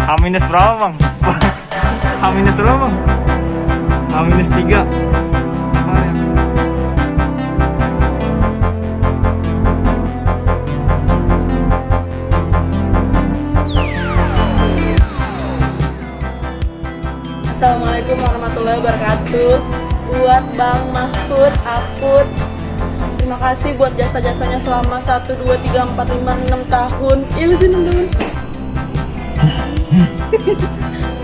H- berapa bang? H- berapa bang? H-3. Assalamualaikum warahmatullahi wabarakatuh. Buat Bang Mahfud, Aput, terima kasih buat jasa-jasanya selama 1, 2, 3, 4, 5, 6 tahun. Iya sih 6 tahun.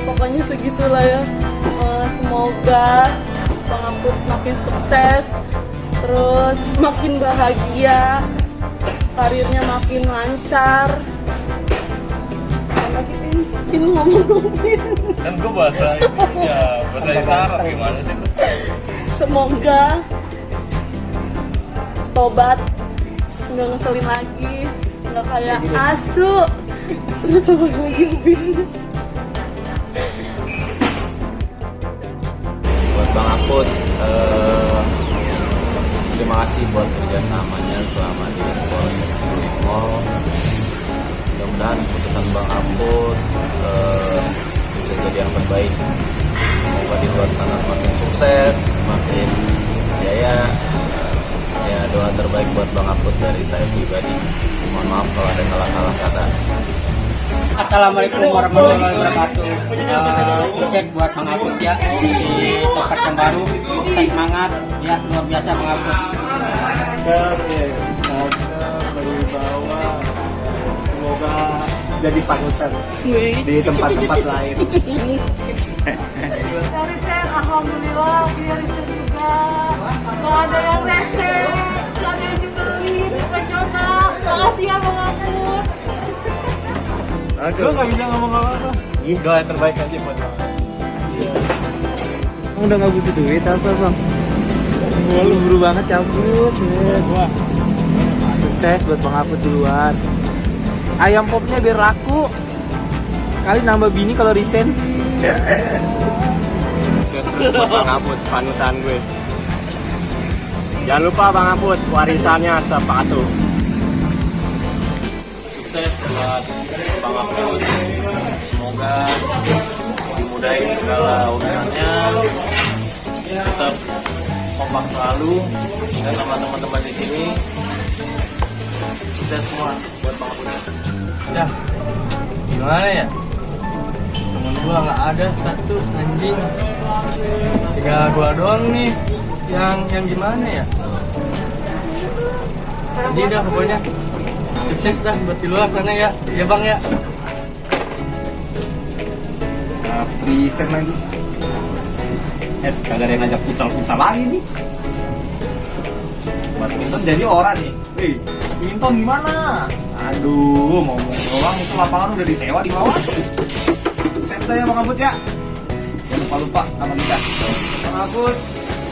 Pokoknya segitulah ya. Semoga Bang Aput makin sukses, terus makin bahagia, karirnya makin lancar. Ini ngomong-ngomongin Kan gue bahasa ini ya, bahasa isyarat gimana sih? semoga tobat, nggak ngeselin lagi, nggak kayak asu. Terus apa lagi Upin? Buat Bang Aput, terima kasih buat kerjasamanya selama di Mall. Mudah-mudahan keputusan Bang Aput bisa jadi yang terbaik. Semoga di luar sana makin sukses, makin jaya. Ya, doa terbaik buat Bang Aput dari saya pribadi. Mohon maaf kalau ada salah-salah kata. Assalamualaikum warahmatullahi wabarakatuh. Cek buat Bang Aput ya di tempat yang baru. Kita semangat ya, luar biasa Bang Aput. Berwibawa, semoga jadi panutan di tempat-tempat lain. Dari Cek, alhamdulillah, biar Cek juga. Gak ada yang rese, gak ada yang nyebelin, profesional. Makasih ya Bang Aput. Gue gak bisa ngomong apa-apa. Doa yang terbaik aja buat Bang. Udah nggak butuh duit apa bang? Gua lu buru banget cabut. Wah. Sukses buat Bang Aput duluan. Ayam popnya biar laku. Kali nambah bini kalau resign. Sukses terus buat Bang Aput, panutan gue. Jangan lupa Bang Aput, warisannya sepatu. Sukses buat Bang Aput. Semoga dimudahin segala urusannya. Tetap kompak selalu dan sama teman-teman di sini. Sukses semua buat Bang Aput. Ya, gimana ya? Temen gua nggak ada satu anjing. Tinggal gua doang nih. Yang gimana ya? Sedih dah pokoknya. Sukses dah buat di luar sana ya. Ya bang ya. Present lagi. Kagak ada yang ngajak futsal lagi nih. Badminton jadi orang nih. Wih, badminton gimana? Aduh, ngomong doang itu lapangan udah disewa di bawah. Sukses dah ya Bang Aput ya. Jangan lupa sama kita. Bang Aput,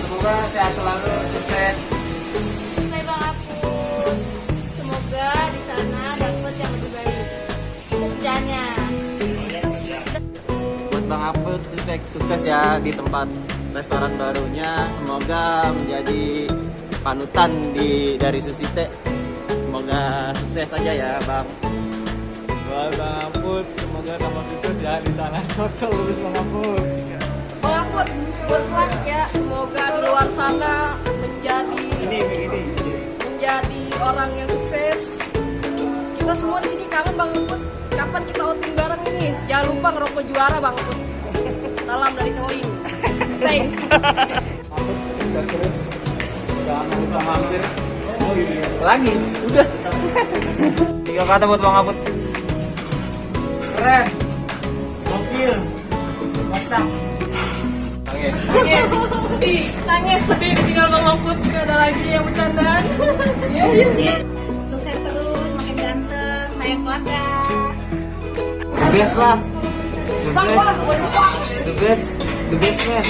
semoga sehat selalu, sukses. Hai Bang Aput, semoga di sana dapat yang lebih baik kerjanya. Buat Bang Aput, sukses ya di tempat restoran barunya. Semoga menjadi panutan dari Susite. Semoga sukses aja ya Bang. Buat Bang Aput, semoga tambah sukses ya di sana. Cocok lulus Bang Aput. Bang Aput, good luck ya. Semoga di luar sana menjadi orang yang sukses. Kita semua di sini kangen Bang Aput. Kapan kita outing bareng ini? Jangan lupa ngerokok juara Bang Aput. Salam dari Koing. Thanks. Sukses terus. Jangan lupa mampir. Lagi, udah. 3 kata buat Bang Aput. Keren. Gokil. Mantap. Nangis. Nangis sedih tinggal Bang Aput. Gak ada lagi yang bercandaan. Sukses terus, makin ganteng, sayang keluarga. The best lah. The best man.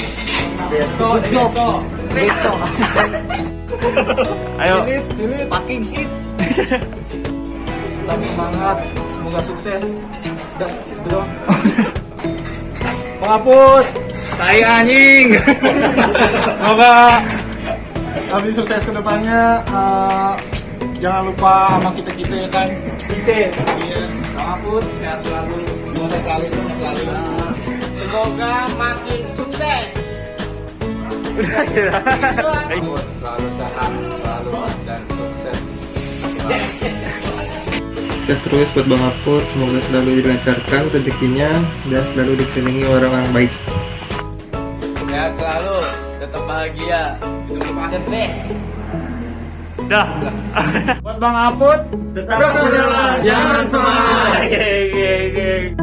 Good job. Beto. Ayo. Sulit. Packing seat. Tetap semangat. Semoga sukses. Udah, itu doang. Bang Aput, tai anjing. Semoga kami sukses ke depannya. jangan lupa sama kita ya kan. Kita. Iya. Bang Aput sehat selalu. Sukses selalu. Semoga makin sukses. Selalu sehat, selalu dan sukses. Sukses terus buat Bang Aput, semoga selalu dilancarkan rezekinya dan selalu dikelilingi orang-orang baik. Sehat selalu, tetap bahagia. The best. Buat Bang Aput tetap berjalan, jangan semangat.